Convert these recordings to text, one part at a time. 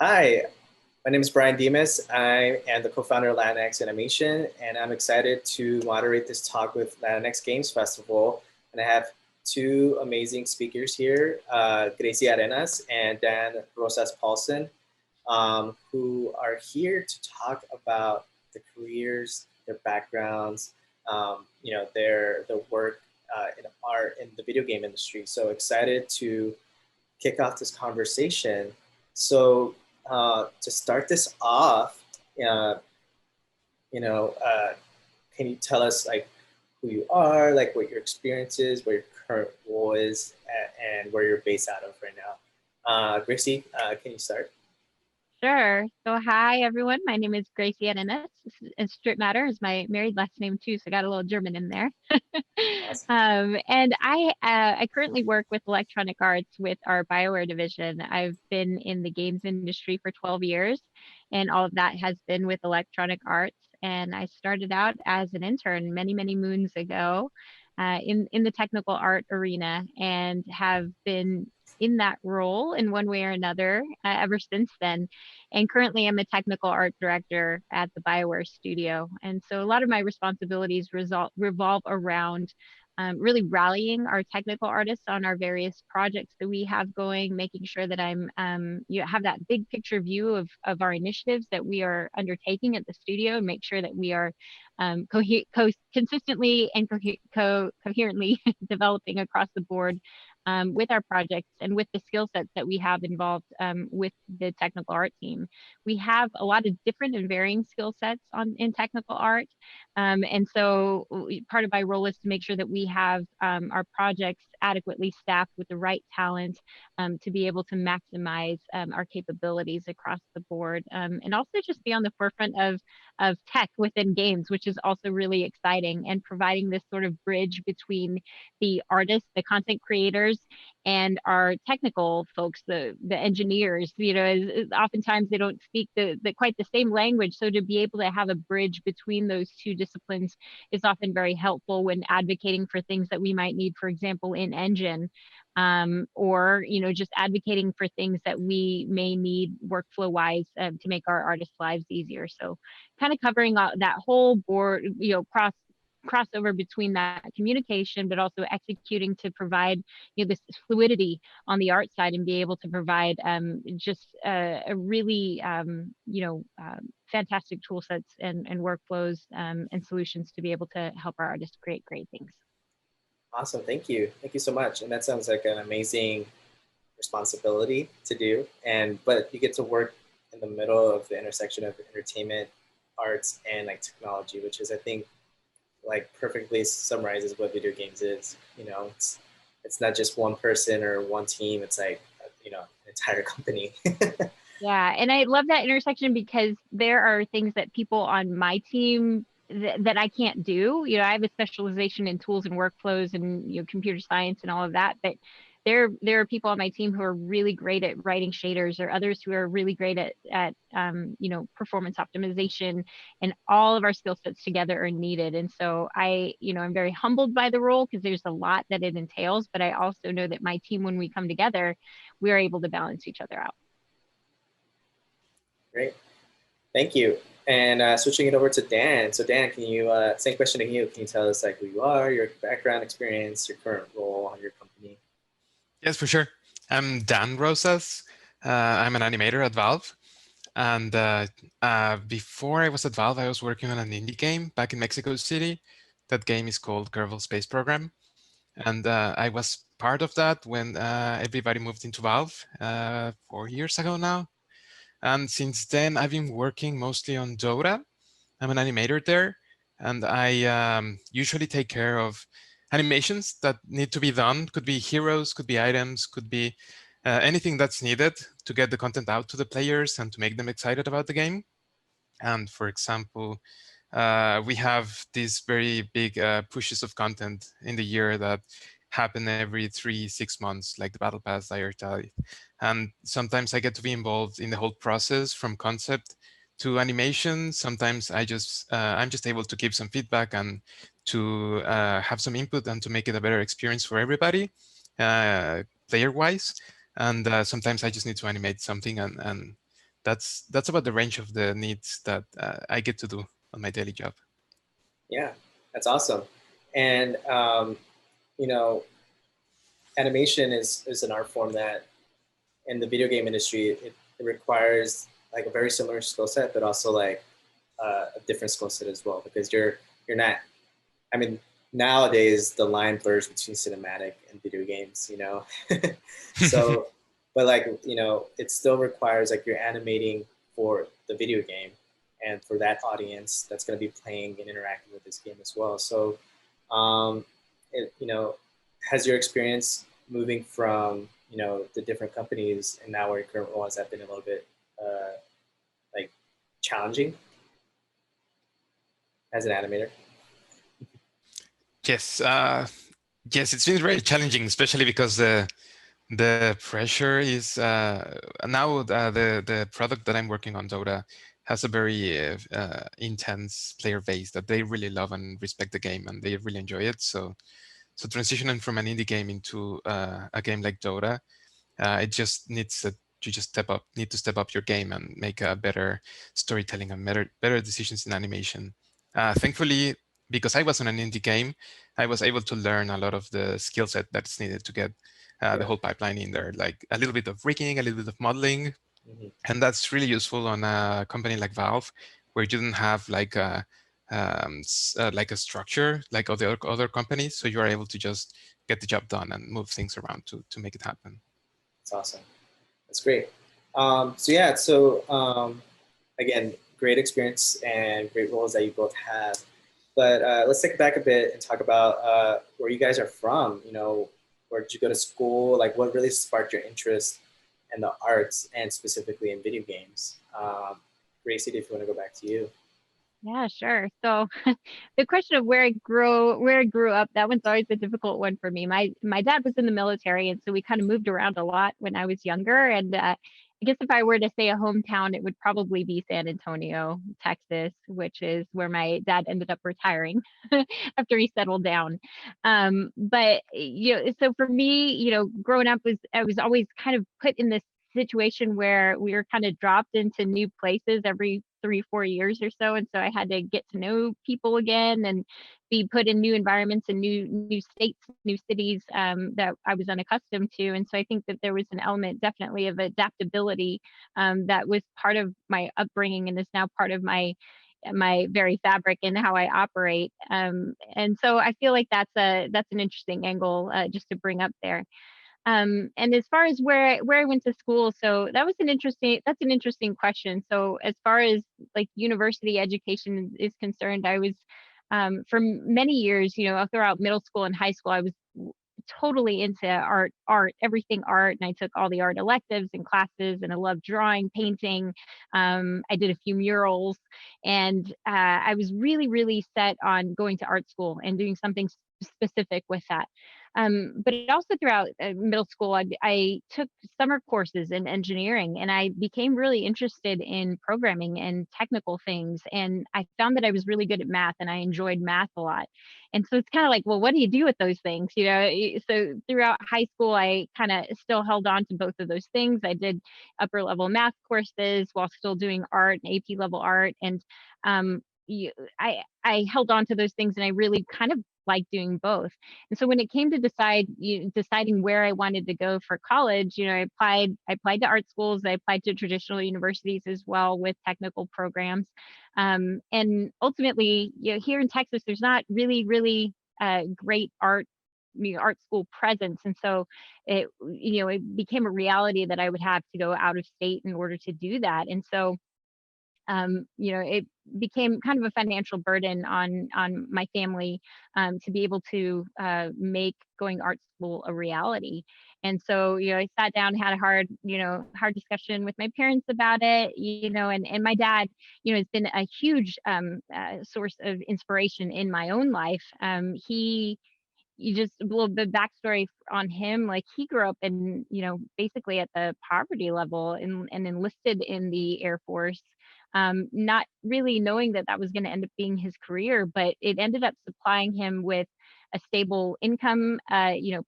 Hi, my name is Brian Demas. I am the co-founder of Latinx Animation, and I'm excited to moderate this talk with Latinx Games Festival. And I have two amazing speakers here, Gracie Arenas and Dan Rosas Paulson, who are here to talk about the careers, their backgrounds, their work in art in the video game industry. So excited to kick off this conversation. So to start this off, uh, you know, uh, can you tell us like who you are, like what your experience is, what your current role is, and where you're based out of right now? Gracie, can you start? Sure. So, hi everyone. My name is Gracie Arenas, and Strip Matter is my married last name too. So, I got a little German in there. Awesome. And I currently work with electronic arts with our Bioware division. I've been in the games industry for 12 years, and all of that has been with electronic arts. And I started out as an intern many, many moons ago, in the technical art arena, and have been in that role in one way or another ever since then. And currently, I'm a technical art director at the Bioware studio. And so a lot of my responsibilities revolve around really rallying our technical artists on our various projects that we have going, making sure that you have that big picture view of our initiatives that we are undertaking at the studio, and make sure that we are consistently and coherently developing across the board with our projects and with the skill sets that we have involved with the technical art team. We have a lot of different and varying skill sets in technical art. And so part of my role is to make sure that we have our projects adequately staffed with the right talent to be able to maximize our capabilities across the board, and also just be on the forefront of tech within games, which is also really exciting, and providing this sort of bridge between the artists, the content creators, and our technical folks, the engineers. Oftentimes they don't speak the quite the same language. So to be able to have a bridge between those two disciplines is often very helpful when advocating for things that we might need, for example, in engine, or just advocating for things that we may need workflow wise to make our artists' lives easier. So kind of covering that whole board, crossover between that communication, but also executing to provide this fluidity on the art side, and be able to provide just a really fantastic tool sets and workflows and solutions to be able to help our artists create great things. Awesome. Thank you. Thank you so much. And that sounds like an amazing responsibility to do. But you get to work in the middle of the intersection of entertainment, arts, and like technology, which is, I think, like perfectly summarizes what video games is. It's not just one person or one team. It's like, an entire company. Yeah, and I love that intersection because there are things that people on my team that I can't do. I have a specialization in tools and workflows and computer science and all of that, but there are people on my team who are really great at writing shaders, or others who are really great at performance optimization, and all of our skill sets together are needed. And so I'm very humbled by the role because there's a lot that it entails, but I also know that my team, when we come together, we are able to balance each other out. Great. Thank you. And switching it over to Dan. So Dan, can you, same question to you. Can you tell us like who you are, your background experience, your current role on your company? Yes, for sure. I'm Dan Rosas. I'm an animator at Valve. And before I was at Valve, I was working on an indie game back in Mexico City. That game is called Kerbal Space Program. And I was part of that when everybody moved into Valve 4 years ago now. And since then, I've been working mostly on Dota. I'm an animator there. And I usually take care of animations that need to be done. Could be heroes, could be items, could be anything that's needed to get the content out to the players and to make them excited about the game. And for example, we have these very big pushes of content in the year that happen every 3-6 months, like the Battle Pass, Dire Tide. And sometimes I get to be involved in the whole process from concept to animation. Sometimes I'm just able to give some feedback and to have some input and to make it a better experience for everybody, player-wise. And sometimes I just need to animate something and that's about the range of the needs that I get to do on my daily job. Yeah, that's awesome. And you know, animation is an art form that in the video game industry it requires like a very similar skill set, but also like a different skill set as well, because you're not. I mean, nowadays the line blurs between cinematic and video games, you know. So, but like it still requires like you're animating for the video game and for that audience that's going to be playing and interacting with this game as well. So, um, has your experience moving from the different companies and now where your current role has that been a little bit like challenging as an animator? Yes, yes, it's been very challenging, especially because the pressure is now the product that I'm working on, Dota, has a very intense player base that they really love and respect the game, and they really enjoy it. So transitioning from an indie game into a game like Dota, it just needs that you just need to step up your game and make a better storytelling and better decisions in animation. Thankfully, because I was on an indie game, I was able to learn a lot of the skill set that's needed to get the whole pipeline in there, like a little bit of rigging, a little bit of modeling. And that's really useful on a company like Valve, where you don't have like a structure like other companies. So you are able to just get the job done and move things around to make it happen. That's awesome. That's great. Again, great experience and great roles that you both have. But let's take it back a bit and talk about where you guys are from. Where did you go to school? Like, what really sparked your interest in the arts and specifically in video games? Gracie, if you want to go back to you. Yeah, sure. So the question of where I grew up, that one's always a difficult one for me. My dad was in the military, and so we kind of moved around a lot when I was younger. And I guess if I were to say a hometown, it would probably be San Antonio, Texas, which is where my dad ended up retiring after he settled down. But so for me, growing up I was always kind of put in this situation where we were kind of dropped into new places every 3-4 years or so, and so I had to get to know people again and be put in new environments and new states, new cities that I was unaccustomed to. And so I think that there was an element definitely of adaptability that was part of my upbringing and is now part of my very fabric and how I operate. And so I feel like that's an interesting angle just to bring up there. And as far as where I went to school, so that's an interesting question. So as far as like university education is concerned, I was for many years, throughout middle school and high school, I was totally into everything art, and I took all the art electives and classes, and I loved drawing, painting. I did a few murals, and I was really, really set on going to art school and doing something specific with that. But also throughout middle school, I took summer courses in engineering, and I became really interested in programming and technical things. And I found that I was really good at math, and I enjoyed math a lot. And so it's kind of like, well, what do you do with those things? So throughout high school, I kind of still held on to both of those things. I did upper level math courses while still doing art and AP level art. And um, I held on to those things, and I really kind of like doing both. And so when it came to deciding where I wanted to go for college, I applied to art schools. I applied to traditional universities as well with technical programs. And ultimately, here in Texas, there's not really great art school presence. And so it became a reality that I would have to go out of state in order to do that. And so it became kind of a financial burden on my family to be able to make going art school a reality. And so, I sat down, had a hard discussion with my parents about it, and my dad, has been a huge source of inspiration in my own life. You just a little bit backstory on him. Like, he grew up in, basically at the poverty level, and enlisted in the Air Force, not really knowing that that was going to end up being his career, but it ended up supplying him with a stable income,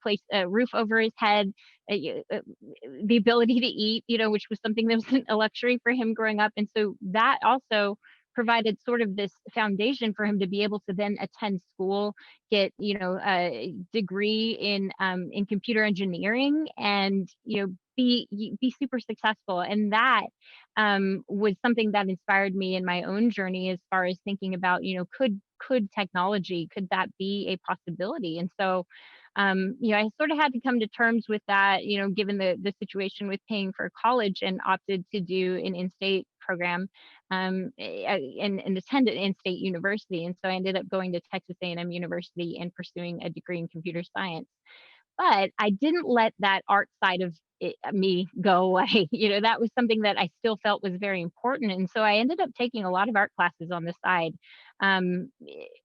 place a roof over his head, the ability to eat, which was something that wasn't a luxury for him growing up. And so that also provided sort of this foundation for him to be able to then attend school, get a degree in computer engineering, and be super successful. And that was something that inspired me in my own journey, as far as thinking about could technology, could that be a possibility? And so I sort of had to come to terms with that, given the situation with paying for college, and opted to do an in-state program and attend an in-state university. And so I ended up going to Texas A&M University and pursuing a degree in computer science. But I didn't let that art side of me go away. That was something that I still felt was very important. And so I ended up taking a lot of art classes on the side,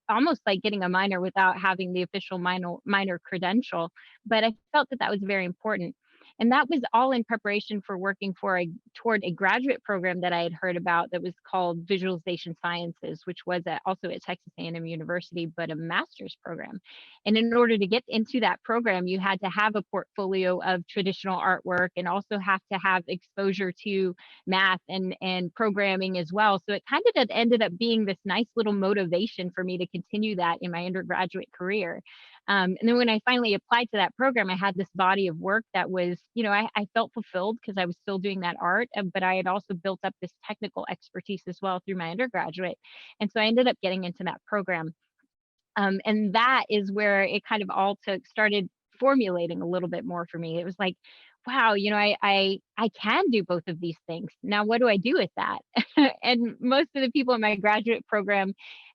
almost like getting a minor without having the official minor credential. But I felt that that was very important. And that was all in preparation for working toward a graduate program that I had heard about, that was called Visualization Sciences, which was also at Texas A&M University, but a master's program. And in order to get into that program, you had to have a portfolio of traditional artwork, and also have to have exposure to math and programming as well. So it kind of ended up being this nice little motivation for me to continue that in my undergraduate career. And then when I finally applied to that program, I had this body of work that was, I felt fulfilled because I was still doing that art, but I had also built up this technical expertise as well through my undergraduate. And so I ended up getting into that program. And that is where it kind of all started formulating a little bit more for me. It was like, wow, I can do both of these things. Now, what do I do with that? And most of the people in my graduate program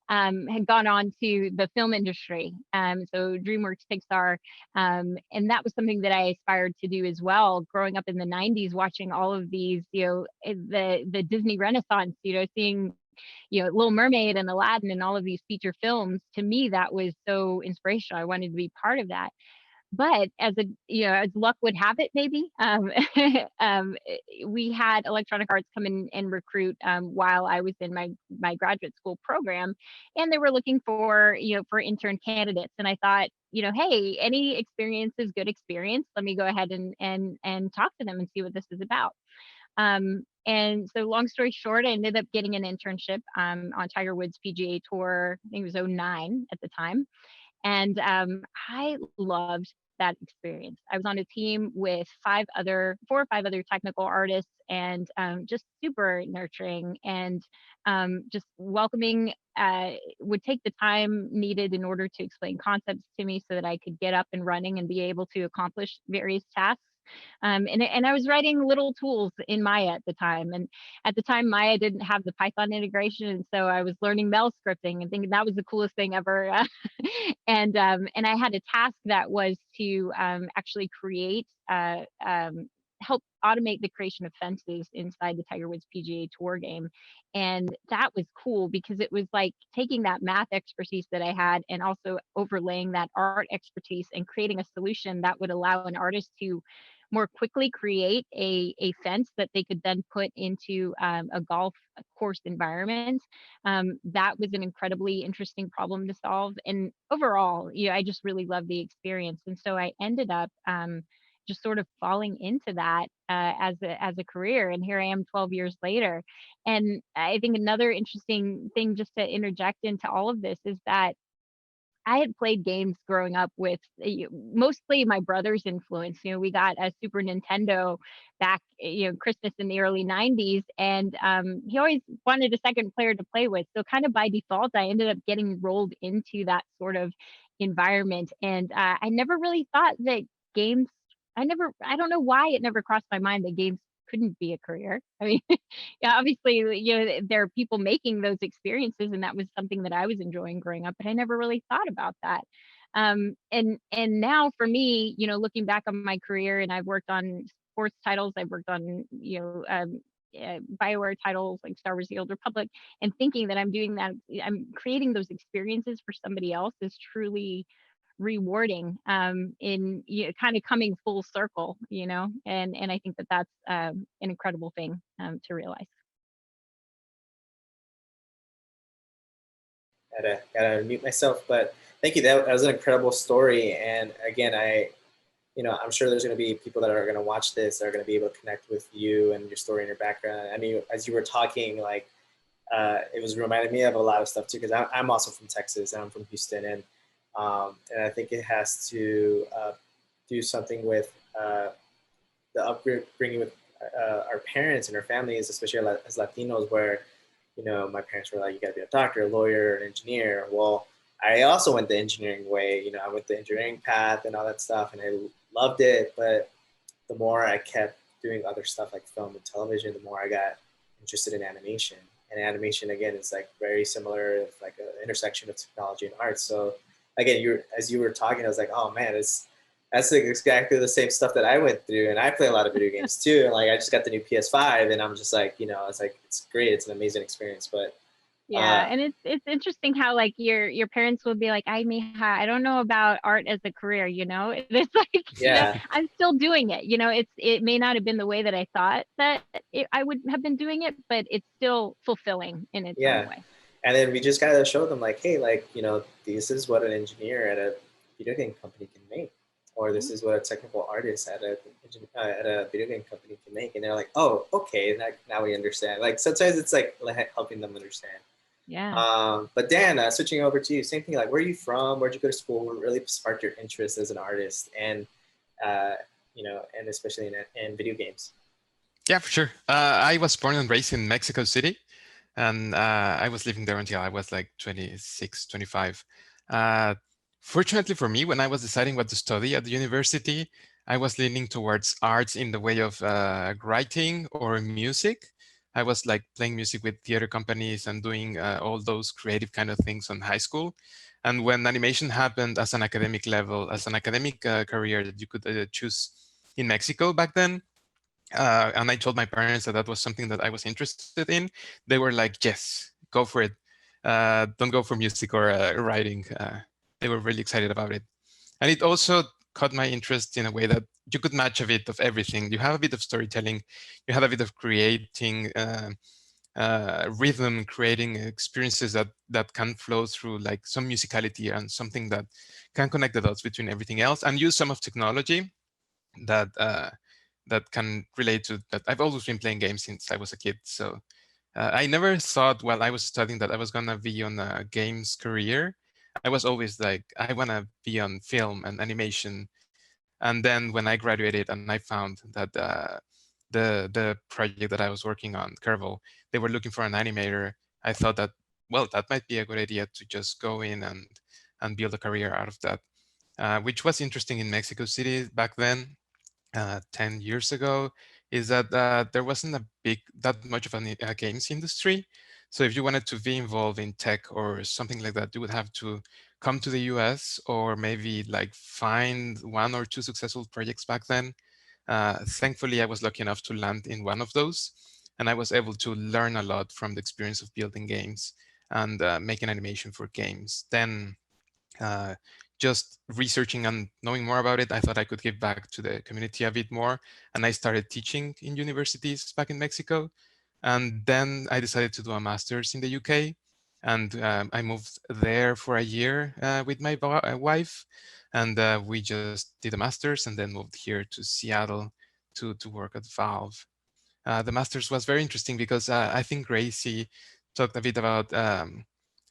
had gone on to the film industry. So DreamWorks, Pixar, and that was something that I aspired to do as well. Growing up in the 90s, watching all of these, the Disney Renaissance, seeing Little Mermaid and Aladdin and all of these feature films, to me, that was so inspirational. I wanted to be part of that. But as luck would have it, maybe, we had Electronic Arts come in and recruit while I was in my graduate school program, and they were looking for intern candidates. And I thought, hey, any experience is good experience. Let me go ahead and talk to them and see what this is about. And so long story short, I ended up getting an internship on Tiger Woods PGA Tour. I think it was 2009 at the time. And I loved that experience. I was on a team with 4 or 5 other technical artists, and just super nurturing and just welcoming, would take the time needed in order to explain concepts to me so that I could get up and running and be able to accomplish various tasks. And I was writing little tools in Maya at the time. And at the time, Maya didn't have the Python integration. And so I was learning Mel scripting and thinking that was the coolest thing ever. And I had a task that was to actually create, help automate the creation of fences inside the Tiger Woods PGA Tour game. And that was cool because it was like taking that math expertise that I had and also overlaying that art expertise and creating a solution that would allow an artist to more quickly create a fence that they could then put into a golf course environment. That was an incredibly interesting problem to solve. And overall, I just really loved the experience. And so I ended up just sort of falling into that as a career. And here I am 12 years later. And I think another interesting thing just to interject into all of this is that I had played games growing up with mostly my brother's influence. We got a Super Nintendo back, Christmas in the early 90s, and he always wanted a second player to play with. So kind of by default, I ended up getting rolled into that sort of environment. And I never really thought that games, I don't know why it never crossed my mind that games couldn't be a career. I mean, yeah, obviously, there are people making those experiences, and that was something that I was enjoying growing up, but I never really thought about that. And now for me, looking back on my career, and I've worked on sports titles, I've worked on, BioWare titles like Star Wars: The Old Republic, and thinking that I'm doing that, I'm creating those experiences for somebody else is truly rewarding, in kind of coming full circle, and I think that that's an incredible thing to realize. Gotta mute myself, but Thank you. That was an incredible story. And again, I'm sure there's going to be people that are going to watch this that are going to be able to connect with you and your story and your background. I mean, as you were talking, like, it was reminding me of a lot of stuff too, because I'm also from Texas and I'm from Houston, and I think it has to do something with the upbringing with our parents and our families, especially as Latinos, where my parents were like, you got to be a doctor, a lawyer, an engineer. Well, I also went the engineering way. I went the engineering path and all that stuff, and I loved it. But the more I kept doing other stuff like film and television, the more I got interested in animation. And animation, again, is like very similar, it's like an intersection of technology and art. So again, as you were talking, I was like, oh man, that's like exactly the same stuff that I went through. And I play a lot of video games too. And like, I just got the new PS5, and I'm just like, it's like, it's great. It's an amazing experience. But yeah, and it's interesting how like your parents will be like, I don't know about art as a career, It's like, yeah, I'm still doing it. It may not have been the way that I thought that I would have been doing it, but it's still fulfilling in its own yeah. way. And then we just gotta show them like, hey, like, this is what an engineer at a video game company can make, or this is what a technical artist at a video game company can make. And they're like, oh, okay, now we understand. Like sometimes it's like helping them understand. Yeah. But Dan, switching over to you, same thing. Like, where are you from? Where'd you go to school? What really sparked your interest as an artist, and uh, and especially in video games? Yeah, for sure. I was born and raised in Mexico City, and I was living there until I was like 26, 25. Fortunately for me, when I was deciding what to study at the university, I was leaning towards arts in the way of writing or music. I was like playing music with theater companies and doing all those creative kind of things in high school. And when animation happened as an academic level, as an academic career that you could choose in Mexico back then, and I told my parents that that was something that I was interested in, they were like, yes, go for it. Don't go for music or writing. They were really excited about it. And it also caught my interest in a way that you could match a bit of everything. You have a bit of storytelling, you have a bit of creating rhythm, creating experiences that can flow through like some musicality and something that can connect the dots between everything else, and use some of technology that that can relate to that. I've always been playing games since I was a kid. So I never thought while I was studying that I was gonna be on a games career. I was always like, I wanna be on film and animation. And then when I graduated and I found that the project that I was working on, Curvel, they were looking for an animator, I thought that, well, that might be a good idea to just go in and build a career out of that, which was interesting in Mexico City back then. 10 years ago, is that there wasn't that much of a games industry. So if you wanted to be involved in tech or something like that, you would have to come to the US or maybe like find one or two successful projects back then. Thankfully, I was lucky enough to land in one of those, and I was able to learn a lot from the experience of building games and making animation for games. Then uh, just researching and knowing more about it, I thought I could give back to the community a bit more. And I started teaching in universities back in Mexico. And then I decided to do a master's in the UK. And I moved there for a year with my wife. And we just did a master's and then moved here to Seattle to work at Valve. The master's was very interesting because I think Gracie talked a bit about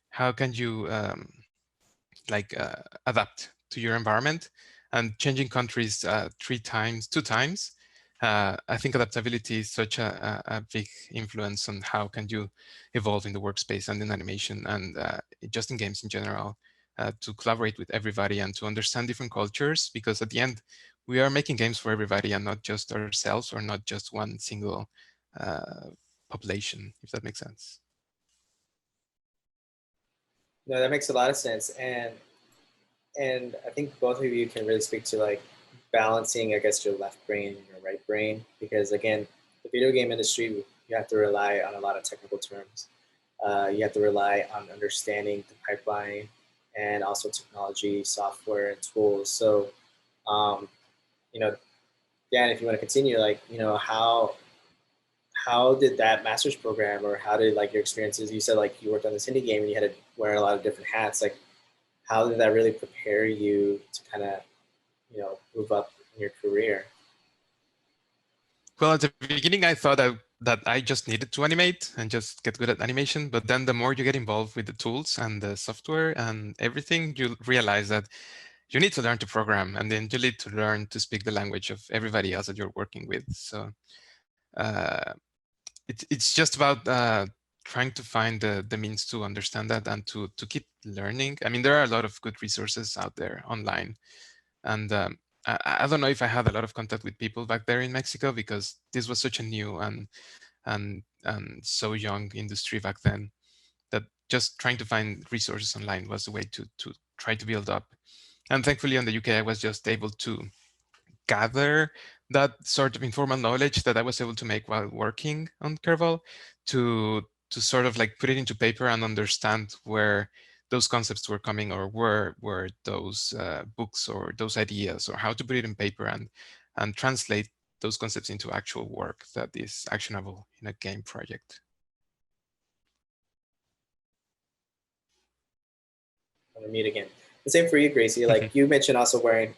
how can you like adapt to your environment, and changing countries two times. I think adaptability is such a big influence on how can you evolve in the workspace and in animation and just in games in general, to collaborate with everybody and to understand different cultures, because at the end, we are making games for everybody and not just ourselves or not just one single population, if that makes sense. No, that makes a lot of sense. And I think both of you can really speak to like balancing, I guess, your left brain and your right brain, because again, the video game industry, you have to rely on a lot of technical terms. You have to rely on understanding the pipeline and also technology, software, and tools. So, um, you know, Dan, if you want to continue, like, how did that master's program, or how did like your experiences? You said like you worked on this indie game and you had to wear a lot of different hats. Like, how did that really prepare you to kind of, move up in your career? Well, at the beginning, I thought that I just needed to animate and just get good at animation. But then the more you get involved with the tools and the software and everything, you realize that you need to learn to program, and then you need to learn to speak the language of everybody else that you're working with. So uh, it's just about trying to find the means to understand that and to keep learning. I mean, there are a lot of good resources out there online. And I don't know if I had a lot of contact with people back there in Mexico, because this was such a new and so young industry back then, that just trying to find resources online was the way to try to build up. And thankfully, in the UK, I was just able to gather that sort of informal knowledge that I was able to make while working on Kerbal to sort of like put it into paper and understand where those concepts were coming, or where those books or those ideas, or how to put it in paper and translate those concepts into actual work that is actionable in a game project. I'm gonna meet again. The same for you, Gracie. Like you mentioned, also wearing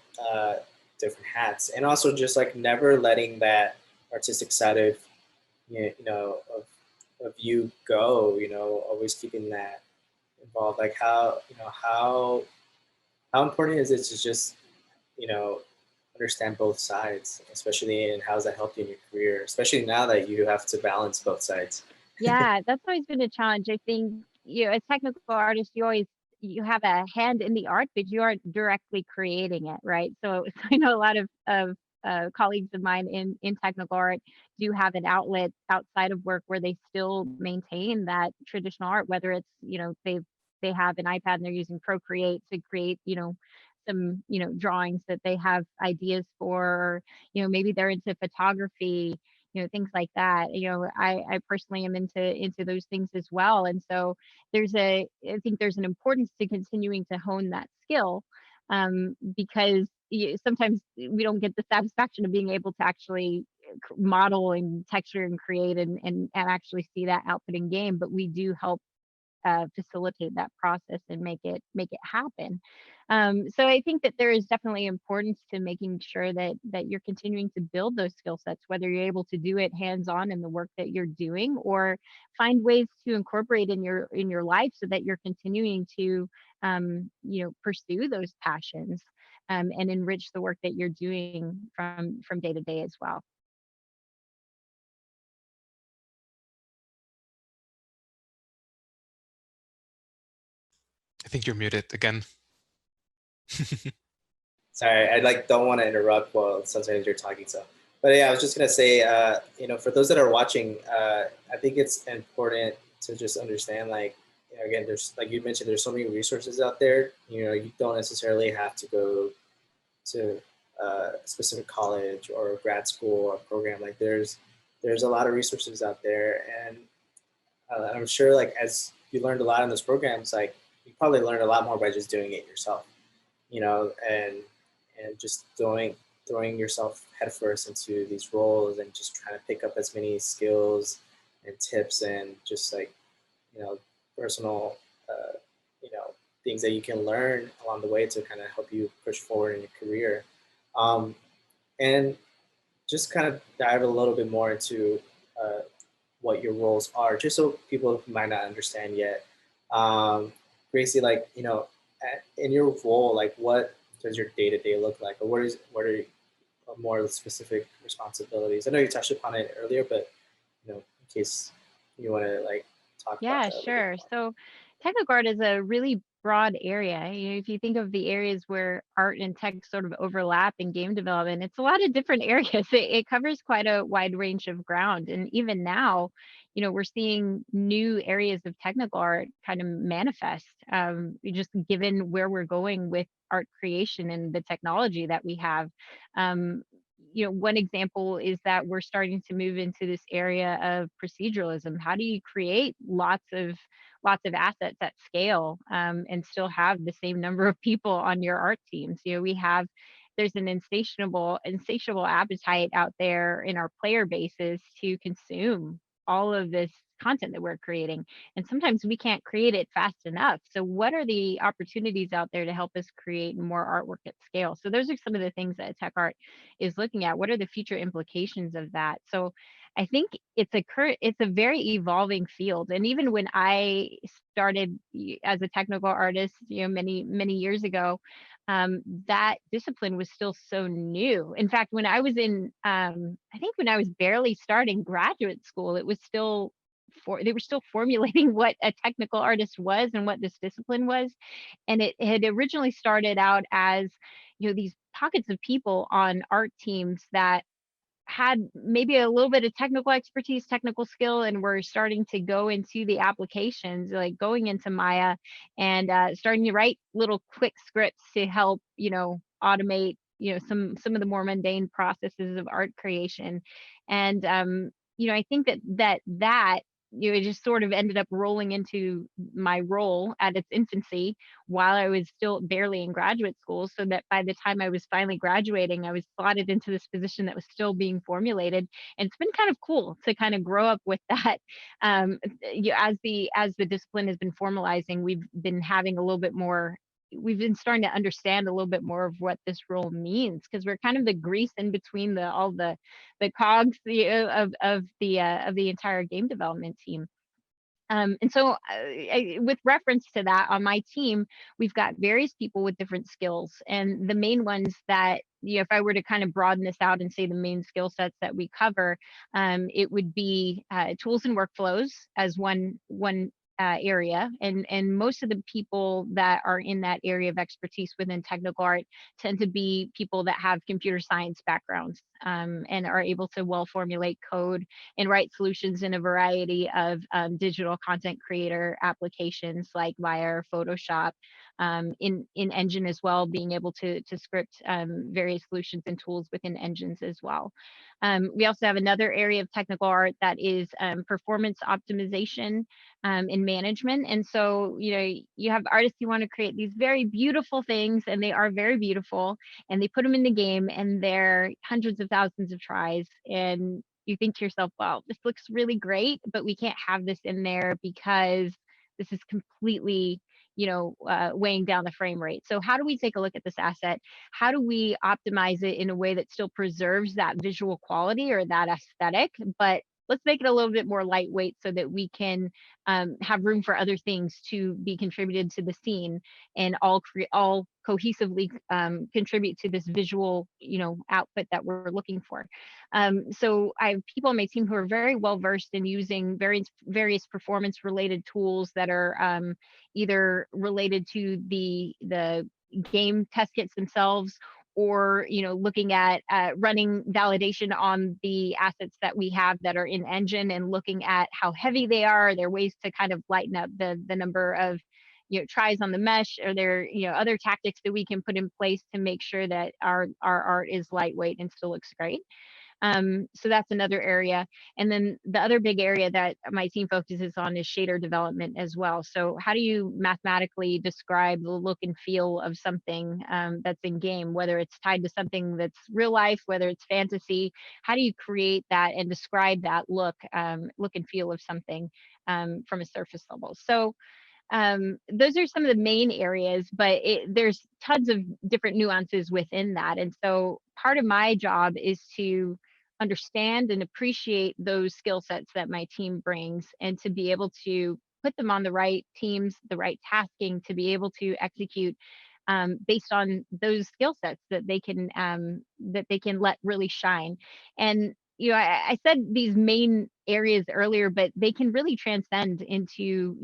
different hats, and also just like never letting that artistic side of of you go. Always keeping that involved. Like how important is it to just understand both sides, especially in how's that helped you in your career, especially now that you have to balance both sides. Yeah, that's always been a challenge. I think, as technical artists, you have a hand in the art, but you aren't directly creating it, right? So, so I know a lot of colleagues of mine in technical art do have an outlet outside of work where they still maintain that traditional art, whether it's, they have an iPad and they're using Procreate to create, some, drawings that they have ideas for, or, maybe they're into photography, things like that. I personally am into those things as well. And so I think there's an importance to continuing to hone that skill, because sometimes we don't get the satisfaction of being able to actually model and texture and create and actually see that output in game, but we do help facilitate that process and make it happen. So I think that there is definitely importance to making sure that you're continuing to build those skill sets, whether you're able to do it hands-on in the work that you're doing, or find ways to incorporate in your life so that you're continuing to pursue those passions, and enrich the work that you're doing from day to day as well. I think you're muted again. Sorry, I like don't want to interrupt while sometimes you're talking. So, but yeah, I was just gonna say, for those that are watching, I think it's important to just understand, like, again, there's, like you mentioned, there's so many resources out there. You don't necessarily have to go to a specific college or grad school or program. Like, there's a lot of resources out there, and I'm sure, like, as you learned a lot in those programs, like you probably learned a lot more by just doing it yourself, and just throwing yourself headfirst into these roles and just trying to pick up as many skills and tips and just like personal uh, you know things that you can learn along the way to kind of help you push forward in your career, and just kind of dive a little bit more into uh, what your roles are, just so people who might not understand yet. Gracie, like, in your role, like, what does your day to day look like, or what are more specific responsibilities? I know you touched upon it earlier, but in case you want to like talk about Yeah, that a little bit sure. more. So technical art is a really broad area. If you think of the areas where art and tech sort of overlap in game development, it's a lot of different areas. It covers quite a wide range of ground. And even now, we're seeing new areas of technical art kind of manifest, just given where we're going with art creation and the technology that we have. Um, one example is that we're starting to move into this area of proceduralism. How do you create lots of assets at scale, and still have the same number of people on your art teams? There's an insatiable appetite out there in our player bases to consume all of this content that we're creating, and sometimes we can't create it fast enough. So what are the opportunities out there to help us create more artwork at scale? So those are some of the things that Tech Art is looking at. What are the future implications of that? So I think it's a very evolving field. And even when I started as a technical artist, many years ago, that discipline was still so new. In fact, when I was I think when I was barely starting graduate school, it was still they were still formulating what a technical artist was and what this discipline was. And it had originally started out as, these pockets of people on art teams that had maybe a little bit of technical expertise, technical skill, and we're starting to go into the applications, like going into Maya and starting to write little quick scripts to help, automate, some of the more mundane processes of art creation. And I think that it just sort of ended up rolling into my role at its infancy while I was still barely in graduate school, so that by the time I was finally graduating, I was slotted into this position that was still being formulated. And it's been kind of cool to kind of grow up with that. As the discipline has been formalizing, we've been having a little bit more. We've been starting to understand a little bit more of what this role means, because we're kind of the grease in between all the cogs of the entire game development team. And so with reference to that, on my team, we've got various people with different skills. And the main ones that, if I were to kind of broaden this out and say the main skill sets that we cover, it would be tools and workflows as one area. And most of the people that are in that area of expertise within technical art tend to be people that have computer science backgrounds, and are able to well formulate code and write solutions in a variety of digital content creator applications like Wire, Photoshop, in Engine as well, being able to script various solutions and tools within engines as well. We also have another area of technical art that is performance optimization in management. And so, you have artists who want to create these very beautiful things, and they are very beautiful, and they put them in the game, and they're hundreds of thousands of tries. And you think to yourself, wow, this looks really great, but we can't have this in there because this is completely, weighing down the frame rate. So how do we take a look at this asset? How do we optimize it in a way that still preserves that visual quality or that aesthetic, but let's make it a little bit more lightweight so that we can have room for other things to be contributed to the scene, and all cohesively contribute to this visual, output that we're looking for. So I have people on my team who are very well versed in using various performance related tools that are either related to the game test kits themselves, or looking at running validation on the assets that we have that are in Engine, and looking at how heavy they are. There are ways to kind of lighten up the number of tries on the mesh. Are there other tactics that we can put in place to make sure that our art is lightweight and still looks great? So that's another area. And then the other big area that my team focuses on is shader development as well. So how do you mathematically describe the look and feel of something that's in game, whether it's tied to something that's real life, whether it's fantasy? How do you create that and describe that look and feel of something from a surface level? So those are some of the main areas, but there's tons of different nuances within that. And so part of my job is to understand and appreciate those skill sets that my team brings, and to be able to put them on the right teams, the right tasking, to be able to execute based on those skill sets that they can let really shine. And I said these main areas earlier, but they can really transcend into,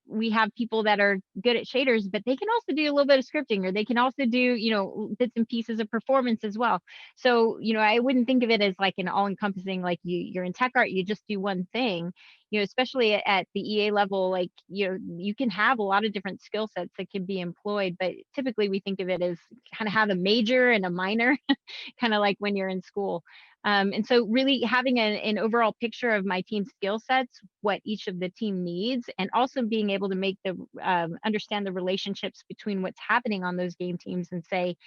we have people that are good at shaders, but they can also do a little bit of scripting, or they can also do, bits and pieces of performance as well. So, I wouldn't think of it as like an all-encompassing, like you're in tech art, you just do one thing. Especially at the EA level, like, you can have a lot of different skill sets that can be employed, but typically we think of it as kind of have a major and a minor, kind of like when you're in school. And so really having an overall picture of my team's skill sets, what each of the team needs, and also being able to make understand the relationships between what's happening on those game teams, and say,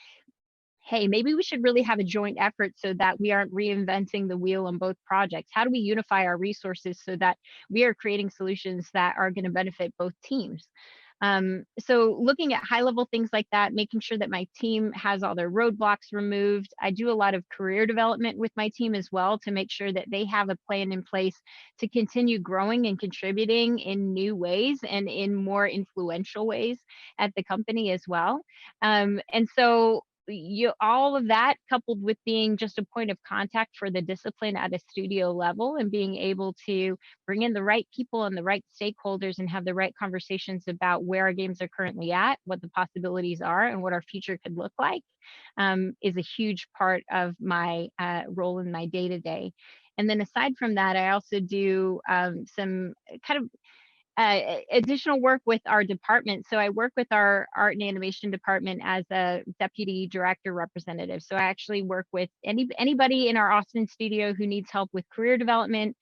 hey, maybe we should really have a joint effort so that we aren't reinventing the wheel on both projects. How do we unify our resources so that we are creating solutions that are going to benefit both teams? So looking at high level things like that, making sure that my team has all their roadblocks removed. I do a lot of career development with my team as well to make sure that they have a plan in place to continue growing and contributing in new ways and in more influential ways at the company as well. And so all of that coupled with being just a point of contact for the discipline at a studio level and being able to bring in the right people and the right stakeholders and have the right conversations about where our games are currently at, what the possibilities are, and what our future could look like, is a huge part of my role in my day-to-day. And then aside from that, I also do some kind of additional work with our department. So I work with our art and animation department as a deputy director representative. So I actually work with anybody in our Austin studio who needs help with career development,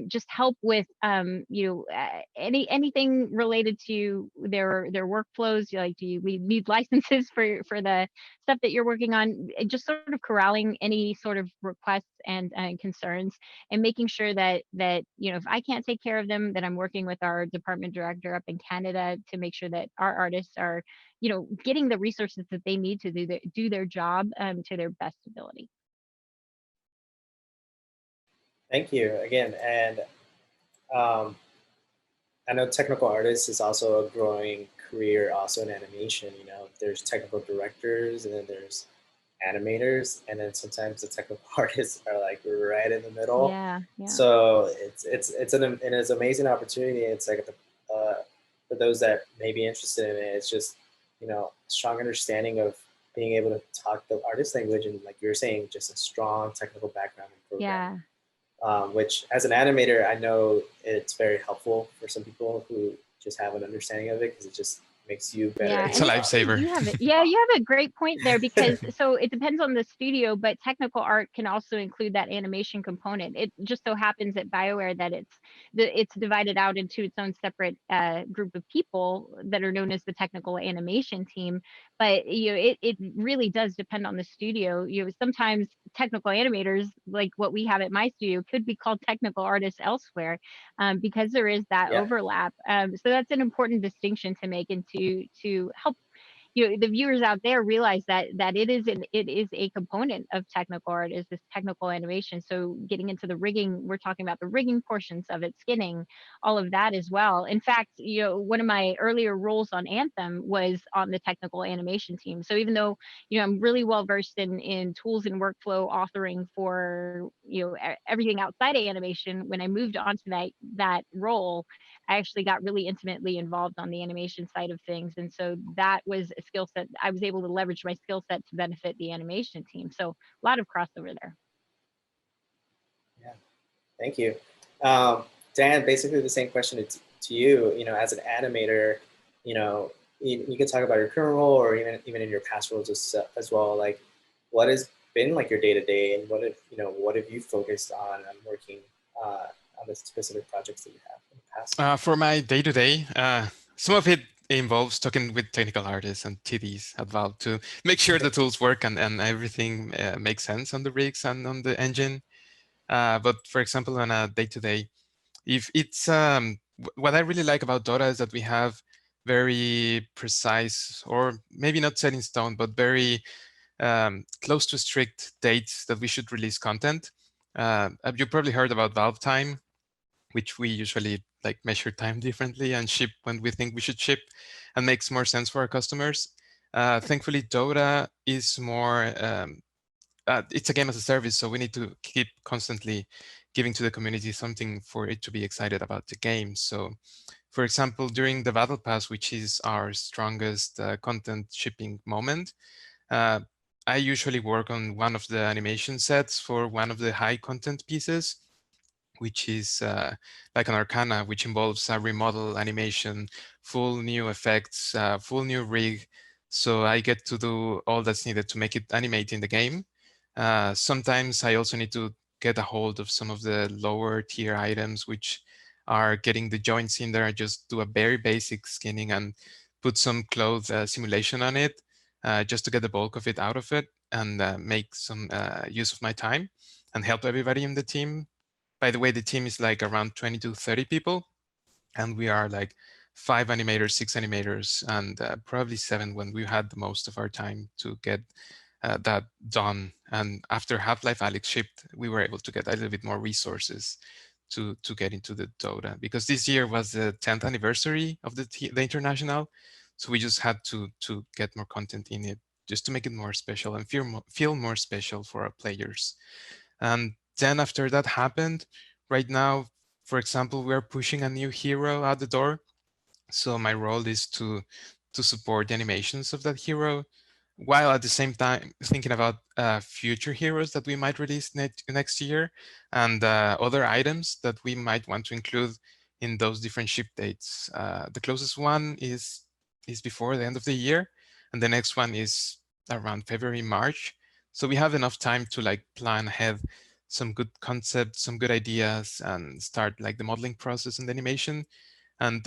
just help with anything related to their workflows. Like, we need licenses for the stuff that you're working on? Just sort of corralling any sort of requests and concerns, and making sure that if I can't take care of them, that I'm working with our department director up in Canada to make sure that our artists are getting the resources that they need to do their job to their best ability. Thank you again. And I know technical artists is also a growing career also in animation. There's technical directors, and then there's animators, and then sometimes the technical artists are like right in the middle. Yeah. So it's an amazing opportunity. It's like for those that may be interested in it, it's just strong understanding of being able to talk the artist language, and like you were saying, just a strong technical background in programming. Which as an animator, I know it's very helpful for some people who just have an understanding of it, because it just makes you better. Yeah, it's a lifesaver. You have a great point there, because so it depends on the studio, but technical art can also include that animation component. It just so happens at BioWare that it's divided out into its own separate group of people that are known as the technical animation team. But it really does depend on the studio. Sometimes technical animators, like what we have at my studio, could be called technical artists elsewhere, because there is that overlap. So that's an important distinction to make, and to help the viewers out there realize that it is a component of technical art, is this technical animation. So getting into the rigging, we're talking about the rigging portions of it, skinning, all of that as well. In fact, one of my earlier roles on Anthem was on the technical animation team. So even though I'm really well versed in tools and workflow authoring for everything outside of animation, when I moved on to that role, I actually got really intimately involved on the animation side of things. And so that was a skill set. I was able to leverage my skill set to benefit the animation team. So a lot of crossover there. Yeah, thank you. Dan, basically the same question to you, as an animator, you can talk about your current role, or even in your past roles as well. Like, what has been like your day-to-day, and what have you focused on working on the specific projects that you have in the past? For my day-to-day, some of it involves talking with technical artists and TDs at Valve to make sure the tools work and everything makes sense on the rigs and on the engine. But for example, on a day-to-day, if it's what I really like about Dota is that we have very precise, or maybe not set in stone, but very close to strict dates that we should release content. You probably heard about Valve time, which we usually like measure time differently and ship when we think we should ship, and makes more sense for our customers. Thankfully, Dota is more, it's a game as a service, so we need to keep constantly giving to the community something for it to be excited about the game. So for example, during the Battle Pass, which is our strongest content shipping moment, I usually work on one of the animation sets for one of the high content pieces, which is like an Arcana, which involves a remodel animation, full new effects, full new rig. So I get to do all that's needed to make it animate in the game. Sometimes I also need to get a hold of some of the lower tier items, which are getting the joints in there. I just do a very basic skinning and put some cloth simulation on it, just to get the bulk of it out of it. and make some use of my time and help everybody in the team. By the way, the team is like around 20 to 30 people, and we are like 5 animators, 6 animators, and probably 7 when we had the most of our time to get that done. And after Half-Life Alyx shipped, we were able to get a little bit more resources to get into the Dota, because this year was the 10th anniversary of the international, so we just had to get more content in it just to make it more special and feel more special for our players. And then after that happened, right now, for example, we are pushing a new hero out the door. So my role is to support the animations of that hero, while at the same time thinking about future heroes that we might release next year, and other items that we might want to include in those different ship dates. The closest one is before the end of the year, and the next one is around February, March. So we have enough time to like plan ahead some good concepts, some good ideas, and start like the modeling process and the animation. And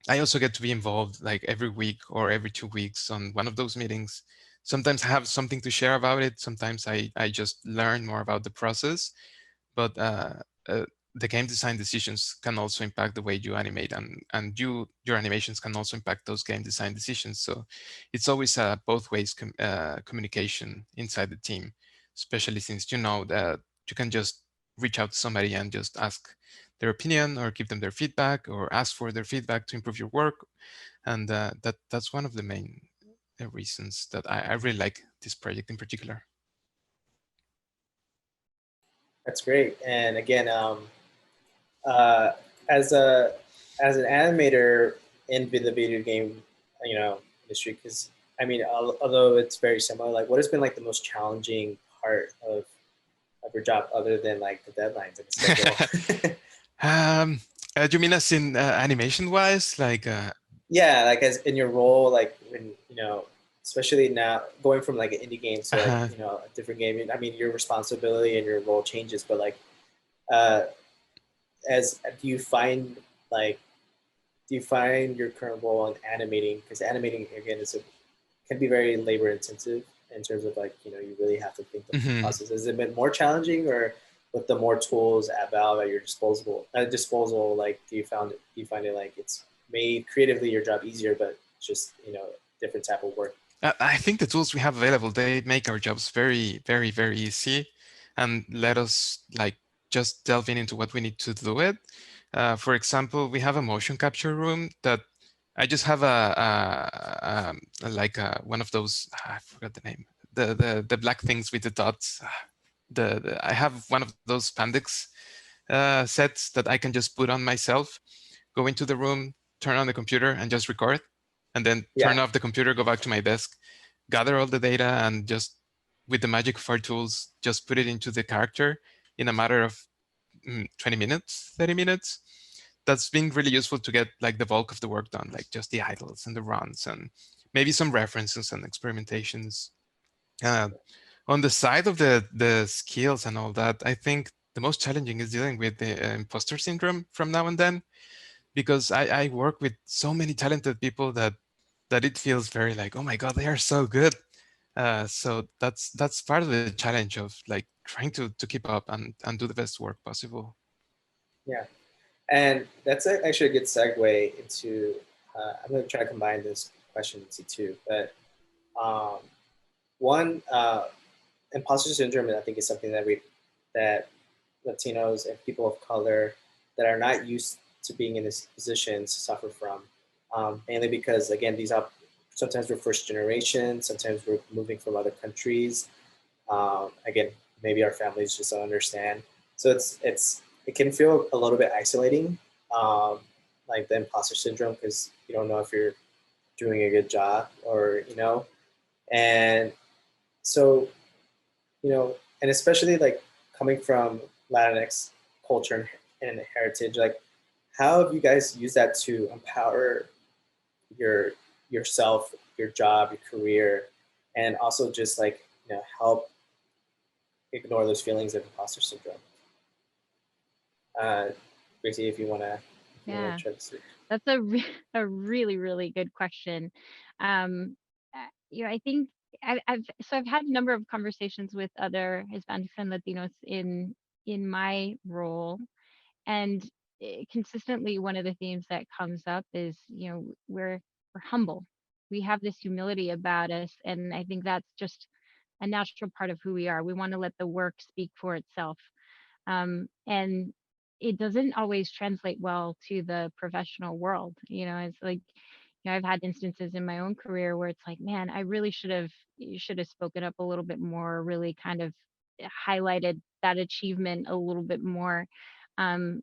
I also get to be involved like every week or every 2 weeks on one of those meetings. Sometimes I have something to share about it. Sometimes I just learn more about the process. But uh, the game design decisions can also impact the way you animate, and your animations can also impact those game design decisions. So it's always both ways communication inside the team, especially since you know that you can just reach out to somebody and just ask their opinion or give them their feedback or ask for their feedback to improve your work. And that's one of the main reasons that I really like this project in particular. That's great. And again, uh, as a as an animator in the video game, industry, because I mean, although it's very similar, like, what has been like the most challenging part of your job, other than like the deadlines and the schedule? You mean as in animation wise, like? Yeah, like as in your role, like when especially now going from like an indie game to like Uh, a different game. I mean, your responsibility and your role changes, but like, uh, as do you find like do you find your current role in animating? Because animating again can be very labor intensive in terms of like you really have to think the mhm. process. Has it been more challenging, or with the more tools at Valve at your disposal, like do you find it like it's made creatively your job easier, but just different type of work? I think the tools we have available, they make our jobs very, very, very easy and let us like just delve into what we need to do it. For example, we have a motion capture room that I just have like one of those, I forgot the name, the black things with the dots. I have one of those spandex sets that I can just put on myself, go into the room, turn on the computer and just record, and then Yeah, turn off the computer, go back to my desk, gather all the data, and just with the magic of our tools, just put it into the character in a matter of 20 minutes, 30 minutes. That's been really useful to get like the bulk of the work done, like just the idles and the runs and maybe some references and experimentations. Uh, on the side of the skills and all that, I think the most challenging is dealing with the imposter syndrome from now and then, because I work with so many talented people that it feels very like, oh my God, they are so good. So that's part of the challenge of like trying to keep up and do the best work possible. yeah, and that's actually a good segue into. I'm going to try to combine this question into two, but um, one, imposter syndrome, I think, is something that Latinos and people of color that are not used to being in this position suffer from, mainly because again sometimes we're first generation, sometimes we're moving from other countries. Again, maybe our families just don't understand, so it can feel a little bit isolating, um, like the imposter syndrome, because you don't know if you're doing a good job, or and so and especially like coming from Latinx culture and heritage, like how have you guys used that to empower your yourself, your job, your career, and also just like help ignore those feelings of imposter syndrome? Uh, Gracie, if you wanna Yeah, try to see. that's a really, really good question. I think I've had a number of conversations with other Hispanics and Latinos in my role, and consistently one of the themes that comes up is, you know, we're humble. We have this humility about us, and I think that's just a natural part of who we are. We want to let the work speak for itself, and it doesn't always translate well to the professional world. You know, it's like, you know, I've had instances in my own career where it's like, man, I really should have spoken up a little bit more, really kind of highlighted that achievement a little bit more. Um,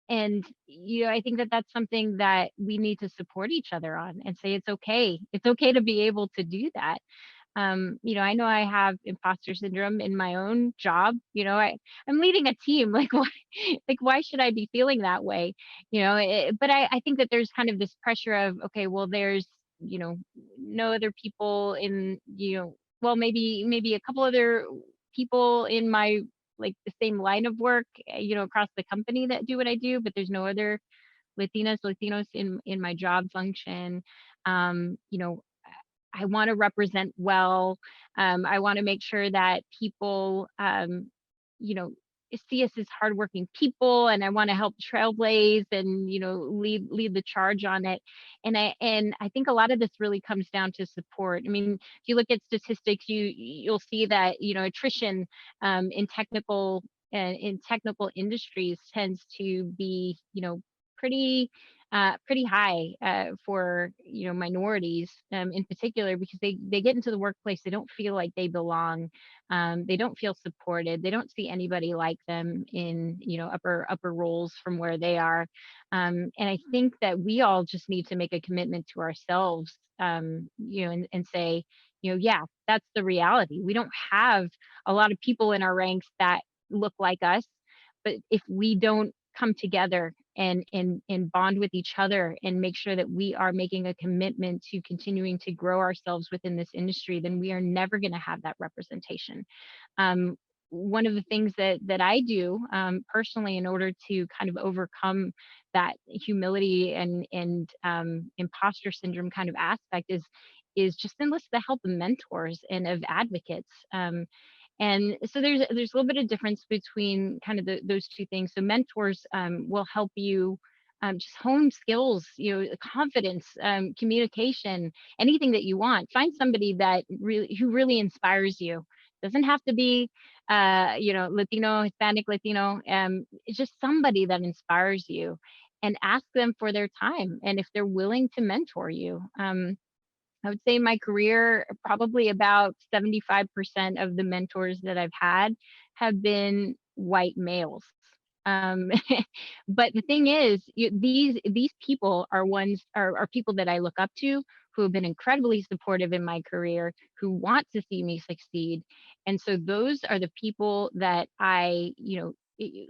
and you know, I think that that's something that we need to support each other on and say it's okay. It's okay to be able to do that. You know, I know I have imposter syndrome in my own job. You know, I'm leading a team. Like, why, like, why should I be feeling that way? You know, but I think that there's kind of this pressure of, okay, well, there's, you know, no other people in, you know, well, maybe a couple other people in my, like, the same line of work, you know, across the company that do what I do, but there's no other Latinos in my job function. You know, I want to represent well. I want to make sure that people, you know, see us as hardworking people, and I want to help trailblaze and, you know, lead the charge on it. And I think a lot of this really comes down to support. I mean, if you look at statistics, you'll see that, you know, attrition in technical industries tends to be, you know, pretty pretty high for, you know, minorities in particular, because they get into the workplace, they don't feel like they belong, they don't feel supported, they don't see anybody like them in, you know, upper roles from where they are. And I think that we all just need to make a commitment to ourselves, you know, and say, you know, yeah, that's the reality. We don't have a lot of people in our ranks that look like us, but if we don't come together and bond with each other and make sure that we are making a commitment to continuing to grow ourselves within this industry, then we are never going to have that representation. One of the things that I do personally in order to kind of overcome that humility and imposter syndrome kind of aspect is just enlist the help of mentors and of advocates. And so there's a little bit of difference between kind of those two things. So mentors will help you just hone skills, you know, confidence, communication, anything that you want. Find somebody who really inspires you. Doesn't have to be, you know, Latino, Hispanic, Latino. It's just somebody that inspires you, and ask them for their time and if they're willing to mentor you. I would say in my career, probably about 75% of the mentors that I've had have been white males. Um, but the thing is, these people are people that I look up to, who have been incredibly supportive in my career, who want to see me succeed. And so those are the people that I, you know,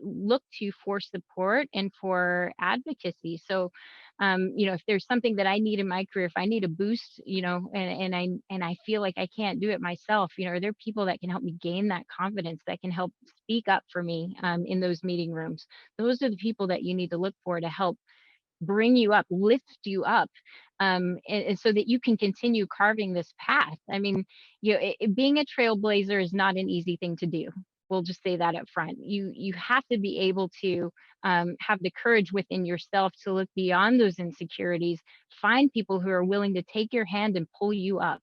look to for support and for advocacy. So you know, if there's something that I need in my career, if I need a boost, you know, and I feel like I can't do it myself, you know, are there people that can help me gain that confidence, that can help speak up for me in those meeting rooms? Those are the people that you need to look for to help bring you up, lift you up, and so that you can continue carving this path. I mean, you know, being a trailblazer is not an easy thing to do. We'll just say that up front. You have to be able to have the courage within yourself to look beyond those insecurities, find people who are willing to take your hand and pull you up.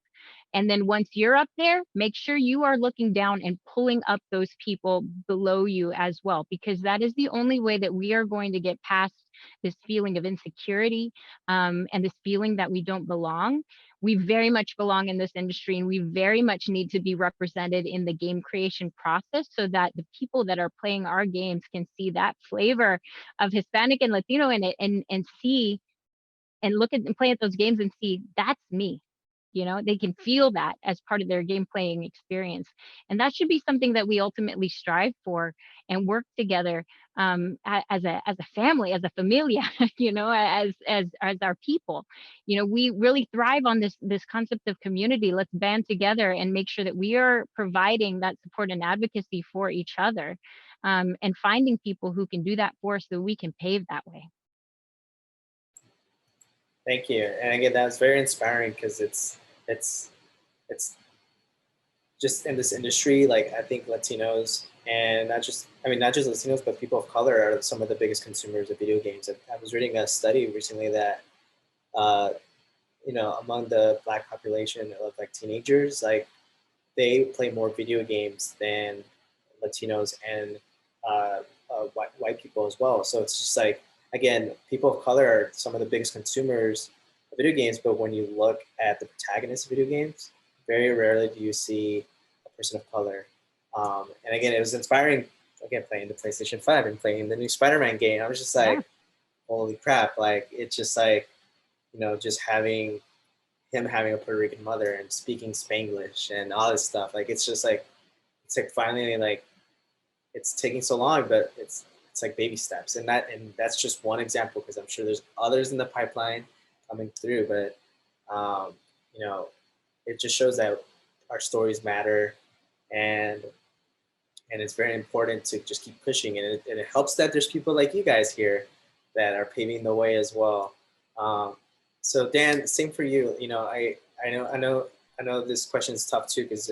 And then once you're up there, make sure you are looking down and pulling up those people below you as well, because that is the only way that we are going to get past this feeling of insecurity and this feeling that we don't belong. We very much belong in this industry, and we very much need to be represented in the game creation process so that the people that are playing our games can see that flavor of Hispanic and Latino in it, and see and look at and play at those games and see that's me. You know, they can feel that as part of their game playing experience, and that should be something that we ultimately strive for and work together as a family, as a familia. You know, as our people. You know, we really thrive on this concept of community. Let's band together and make sure that we are providing that support and advocacy for each other, and finding people who can do that for us so we can pave that way. Thank you. And again, that's very inspiring, because it's just in this industry, like I think Latinos and not just Latinos, but people of color are some of the biggest consumers of video games. I was reading a study recently that, uh, among the Black population of like teenagers, like they play more video games than Latinos and white people as well. So it's just like, again, people of color are some of the biggest consumers of video games, but when you look at the protagonists of video games, very rarely do you see a person of color. And again, it was inspiring, again, playing the PlayStation 5 and playing the new Spider-Man game. I was just Yeah. like, holy crap, like, it's just like, just having him having a Puerto Rican mother and speaking Spanglish and all this stuff. Like, it's like finally like it's taking so long, but it's like baby steps, and that's just one example because I'm sure there's others in the pipeline coming through. But um, you know, it just shows that our stories matter, and it's very important to just keep pushing. And it helps that there's people like you guys here that are paving the way as well. Um, so Dan, same for you. I know this question is tough too because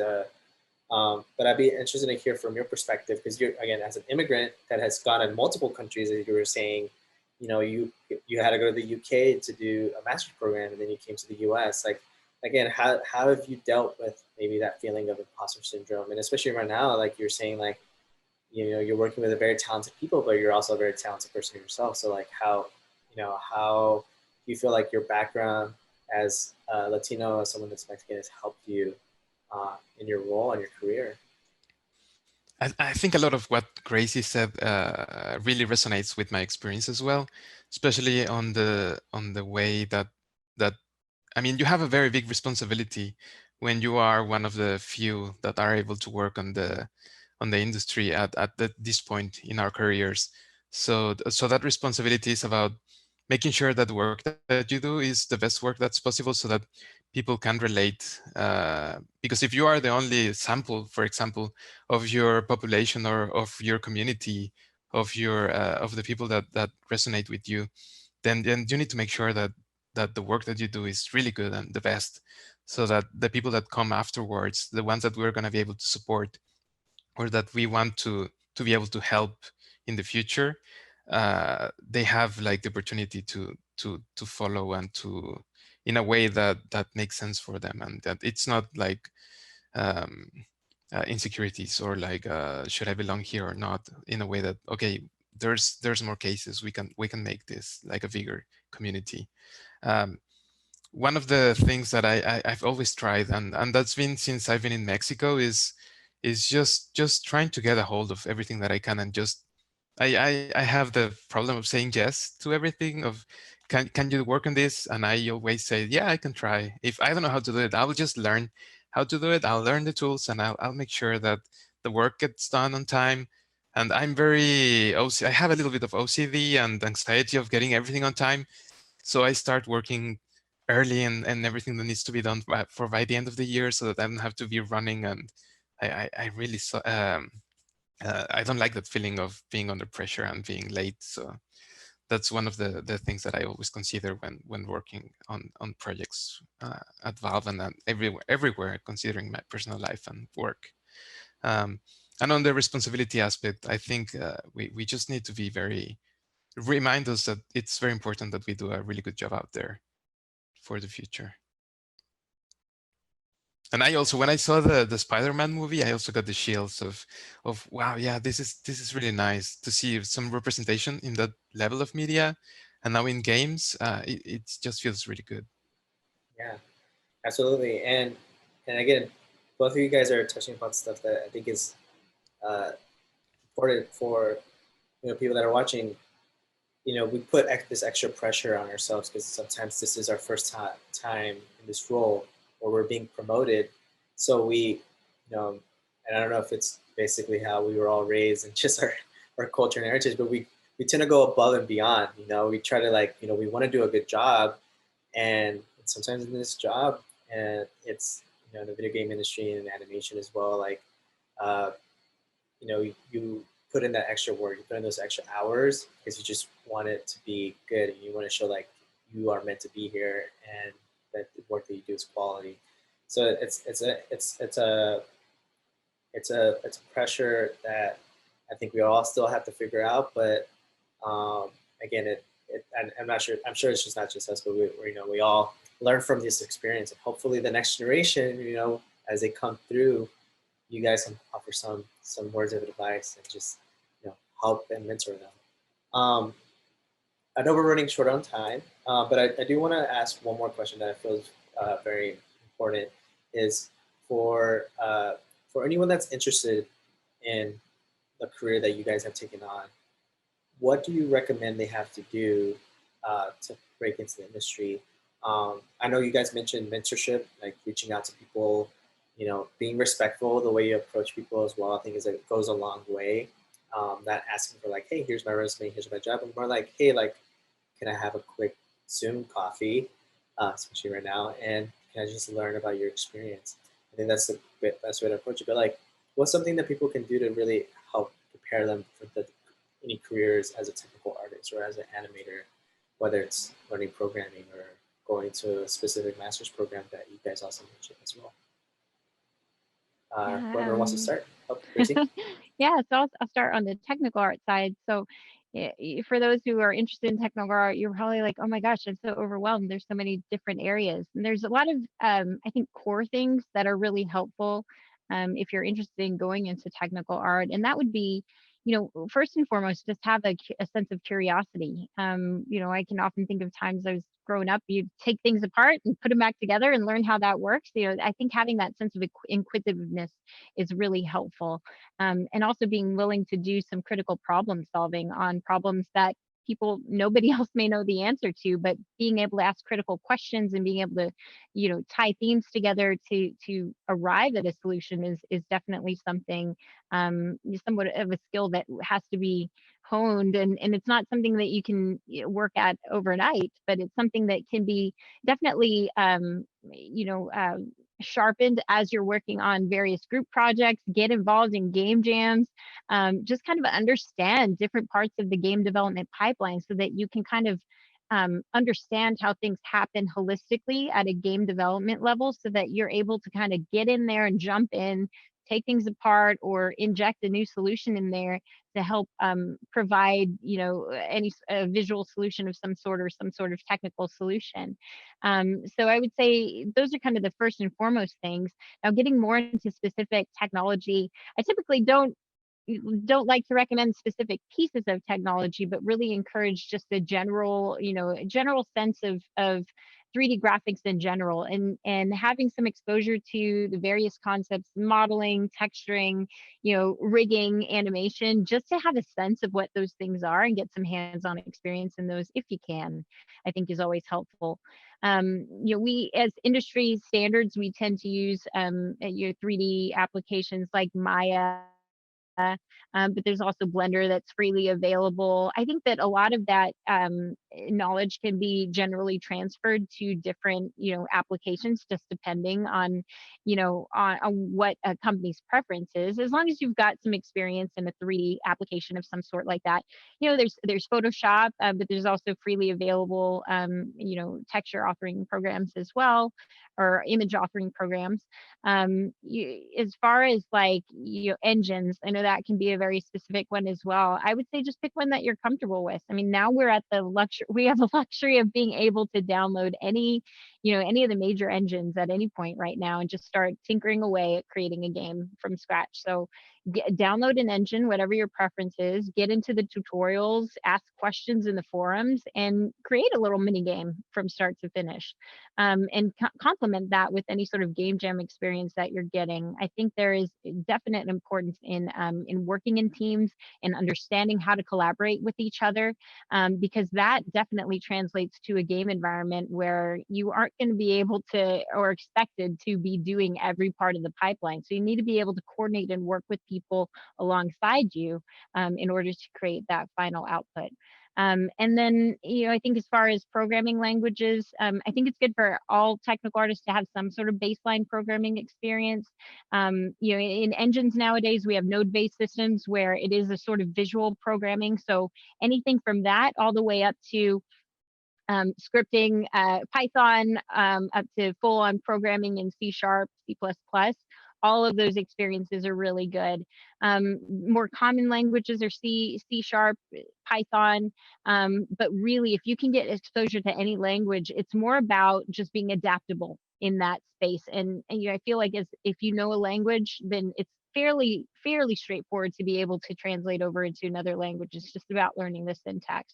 but I'd be interested to hear from your perspective because you're, again, as an immigrant that has gone in multiple countries, as you were saying, you had to go to the UK to do a master's program, and then you came to the US. Like, again, how have you dealt with maybe that feeling of imposter syndrome, and especially right now, like you're saying, like you're working with a very talented people, but you're also a very talented person yourself. So like how do you feel like your background as Latino, as someone that's Mexican, has helped you in your role and your career? I think a lot of what Gracie said really resonates with my experience as well, especially on the way that I mean, you have a very big responsibility when you are one of the few that are able to work on the industry at this point in our careers. So that responsibility is about making sure that the work that you do is the best work that's possible so that people can relate. Because if you are the only sample, for example, of your population or of your community, of the people that resonate with you, then you need to make sure that the work that you do is really good and the best, so that the people that come afterwards, the ones that we're going to be able to support or that we want to be able to help in the future, they have like the opportunity to follow and to in a way that makes sense for them, and that it's not like um, insecurities or like should I belong here or not, in a way that okay, there's more cases, we can make this like a bigger community. um, One of the things that I've always tried, and that's been since I've been in Mexico, is just trying to get a hold of everything that I can, and just I have the problem of saying yes to everything. Of can you work on this? And I always say, yeah, I can try. If I don't know how to do it, I will just learn how to do it. I'll learn the tools, and I'll make sure that the work gets done on time. And I'm very I have a little bit of OCD and anxiety of getting everything on time. So I start working early and everything that needs to be done by the end of the year, so that I don't have to be running. And I really I don't like that feeling of being under pressure and being late. So that's one of the things that I always consider when working on projects at Valve and everywhere, considering my personal life and work. Um, and on the responsibility aspect, I think we just need to be remind us that it's very important that we do a really good job out there for the future. And I also, when I saw the Spider-Man movie, I also got the chills of wow, yeah, this is really nice to see some representation in that level of media, and now in games, it just feels really good. Yeah, absolutely. And again, both of you guys are touching upon stuff that I think is uh, important for people that are watching. We put this extra pressure on ourselves because sometimes this is our first time in this role or we're being promoted. So and I don't know if it's basically how we were all raised and just our culture and heritage, but we tend to go above and beyond. We try to we want to do a good job, and sometimes in this job, and it's in the video game industry and animation as well, like uh, you put in that extra work, you put in those extra hours because you just want it to be good and you want to show like you are meant to be here and that the work that you do is quality. So it's a it's a pressure that I think we all still have to figure out. But again, I'm not sure. I'm sure it's just not just us, but we all learn from this experience, and hopefully the next generation, as they come through, you guys can offer some words of advice and just help and mentor them. I know we're running short on time, but I do want to ask one more question that I feel is very important. Is for anyone that's interested in the career that you guys have taken on, what do you recommend they have to do to break into the industry? I know you guys mentioned mentorship, like reaching out to people, being respectful, the way you approach people as well. I think it goes a long way. Not asking for like, hey, here's my resume, here's my job, but more like, hey, like, can I have a quick Zoom coffee, especially right now, and can I just learn about your experience? I think that's the best way to approach it. But like, what's something that people can do to really help prepare them for any careers as a technical artist or as an animator, whether it's learning programming or going to a specific master's program that you guys also mentioned as well? Whoever wants to start. Oh, yeah, so I'll start on the technical art side. So for those who are interested in technical art, you're probably like, oh my gosh, I'm so overwhelmed. There's so many different areas. And there's a lot of, I think, core things that are really helpful if you're interested in going into technical art. And that would be, first and foremost, just have a sense of curiosity. I can often think of times I was growing up, you take things apart and put them back together and learn how that works. I think having that sense of inquisitiveness is really helpful. And also being willing to do some critical problem solving on problems that nobody else may know the answer to, but being able to ask critical questions and being able to, tie themes together to arrive at a solution is definitely something, somewhat of a skill that has to be honed, and it's not something that you can work at overnight, but it's something that can be definitely sharpened as you're working on various group projects. Get involved in game jams, just kind of understand different parts of the game development pipeline so that you can kind of understand how things happen holistically at a game development level, so that you're able to kind of get in there and jump in, take things apart, or inject a new solution in there to help provide, any visual solution of some sort or some sort of technical solution. So I would say those are kind of the first and foremost things. Now, getting more into specific technology, I typically don't like to recommend specific pieces of technology, but really encourage just a general, general sense of 3D graphics in general, and having some exposure to the various concepts, modeling, texturing, rigging, animation, just to have a sense of what those things are and get some hands-on experience in those if you can, I think is always helpful. We, as industry standards, we tend to use your 3D applications like Maya, but there's also Blender that's freely available. I think that a lot of that knowledge can be generally transferred to different, applications, just depending on, on what a company's preference is. As long as you've got some experience in a 3D application of some sort like that, there's Photoshop, but there's also freely available, texture authoring programs as well, or image authoring programs. As far as like engines, I know that can be a very specific one as well. I would say just pick one that you're comfortable with. I mean, now we're at the luxury, we have the luxury of being able to download any of the major engines at any point right now and just start tinkering away at creating a game from scratch. So download an engine, whatever your preference is, get into the tutorials, ask questions in the forums, and create a little mini game from start to finish. And complement that with any sort of game jam experience that you're getting. I think there is definite importance in working in teams and understanding how to collaborate with each other, because that definitely translates to a game environment where you aren't going to be able to, or expected to be, doing every part of the pipeline. So you need to be able to coordinate and work with people alongside you in order to create that final output. And then, I think as far as programming languages, I think it's good for all technical artists to have some sort of baseline programming experience. In engines nowadays, we have node-based systems where it is a sort of visual programming. So anything from that all the way up to scripting, Python, up to full-on programming in C#, C++, all of those experiences are really good. More common languages are C, C Sharp, Python. But really, if you can get exposure to any language, it's more about just being adaptable in that space. And I feel like if you know a language, then it's fairly straightforward to be able to translate over into another language. It's just about learning the syntax.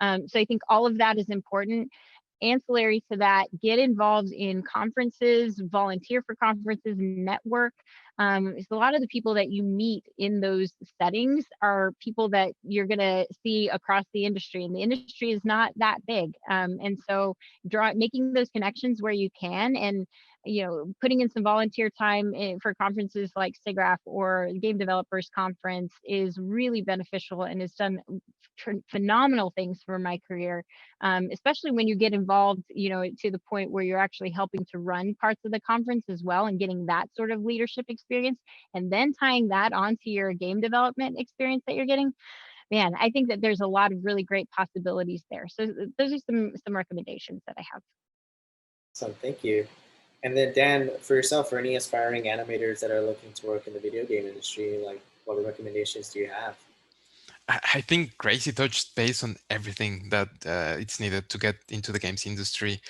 So I think all of that is important. Ancillary to that, get involved in conferences, volunteer for conferences, network. It's a lot of the people that you meet in those settings are people that you're going to see across the industry, and the industry is not that big. And so making those connections where you can, and putting in some volunteer time for conferences like SIGGRAPH or Game Developers Conference is really beneficial and has done phenomenal things for my career, especially when you get involved, to the point where you're actually helping to run parts of the conference as well, and getting that sort of leadership experience, and then tying that onto your game development experience that you're getting. Man, I think that there's a lot of really great possibilities there. So those are some recommendations that I have. So thank you. And then Dan, for yourself, for any aspiring animators that are looking to work in the video game industry, like what recommendations do you have? I think Gracie touched base on everything that it's needed to get into the games industry.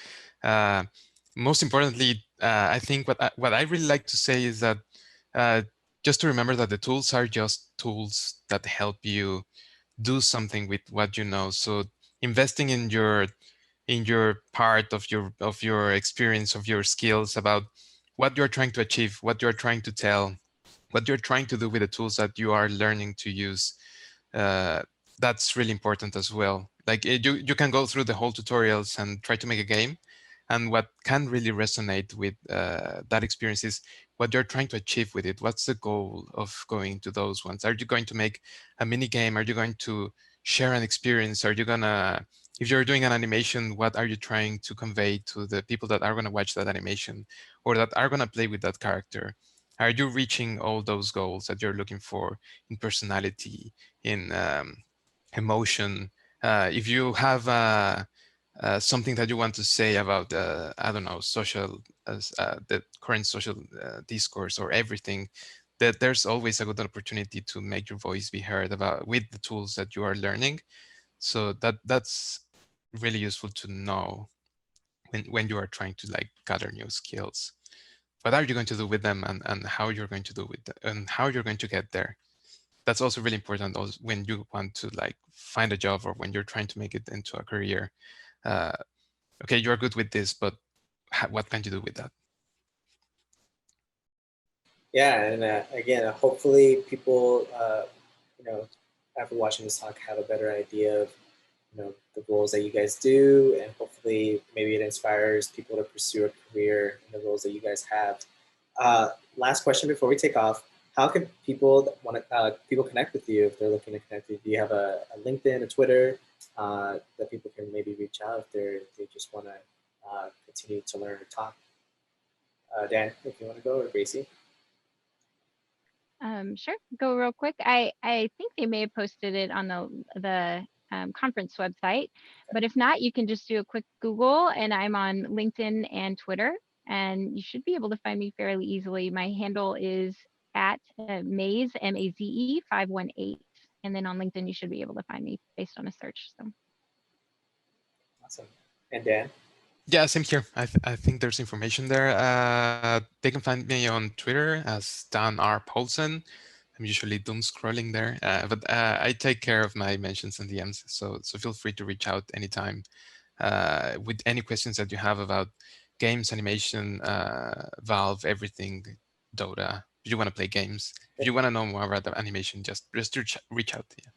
Most importantly, I think what I really like to say is that just to remember that the tools are just tools that help you do something with what you know. So investing in your part of your experience, of your skills, about what you're trying to achieve, what you're trying to tell, what you're trying to do with the tools that you are learning to use. That's really important as well. Like you can go through the whole tutorials and try to make a game, and what can really resonate with that experience is what you're trying to achieve with it. What's the goal of going to those ones? Are you going to make a mini game? Are you going to share an experience? Are you gonna, if you're doing an animation, what are you trying to convey to the people that are gonna watch that animation or that are gonna play with that character? Are you reaching all those goals that you're looking for in personality, in emotion? If you have something that you want to say about, I don't know, the current social discourse or everything, that there's always a good opportunity to make your voice be heard about with the tools that you are learning. So that's really useful to know when you are trying to like gather new skills. What are you going to do with them, and how you're going to do with them, and how you're going to get there. That's also really important also when you want to like find a job or when you're trying to make it into a career. Okay, you're good with this, but what can you do with that? Yeah, and again, hopefully people, after watching this talk, have a better idea of, the roles that you guys do, and hopefully maybe it inspires people to pursue a career in the roles that you guys have. Last question before we take off: how can people people connect with you if they're looking to connect with you? Do you have a LinkedIn, a Twitter that people can maybe reach out if they just want to continue to learn or talk? Dan, if you want to go, or Gracie. Sure, go real quick. I think they may have posted it on the conference website, but if not, you can just do a quick Google, and I'm on LinkedIn and Twitter, and you should be able to find me fairly easily. My handle is at Maze, MAZE 518, and then on LinkedIn you should be able to find me based on a search. So awesome. And Dan? Yeah, same here. I think there's information there. They can find me on Twitter as Dan R. Paulsen. I'm usually doom scrolling there, but I take care of my mentions and DMs, so feel free to reach out anytime with any questions that you have about games, animation, Valve, everything, Dota. If you want to play games, if you want to know more about the animation, just reach out to you.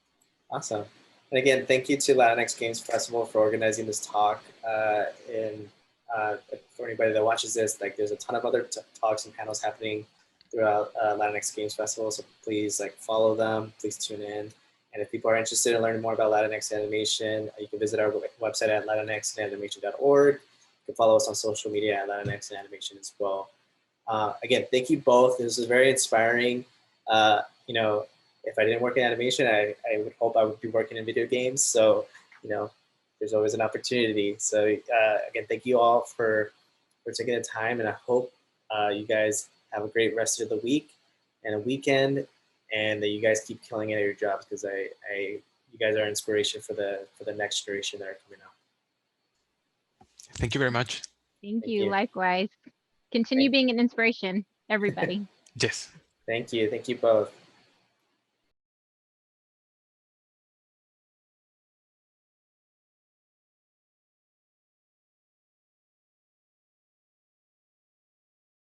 Awesome. And again, thank you to Latinx Games Festival for organizing this talk. And for anybody that watches this, like there's a ton of other talks and panels happening throughout Latinx Games Festival. So please follow them, please tune in. And if people are interested in learning more about Latinx animation, you can visit our website at latinxanimation.org. You can follow us on social media at Latinx Animation as well. Again, thank you both. This was very inspiring. If I didn't work in animation, I would hope I would be working in video games. So, there's always an opportunity. So again, thank you all for taking the time, and I hope you guys have a great rest of the week and a weekend, and that you guys keep killing it at your jobs, because you guys are inspiration for the next generation that are coming out. Thank you very much. Thank you. Likewise. Continue being an inspiration, everybody. Yes. Thank you. Thank you both.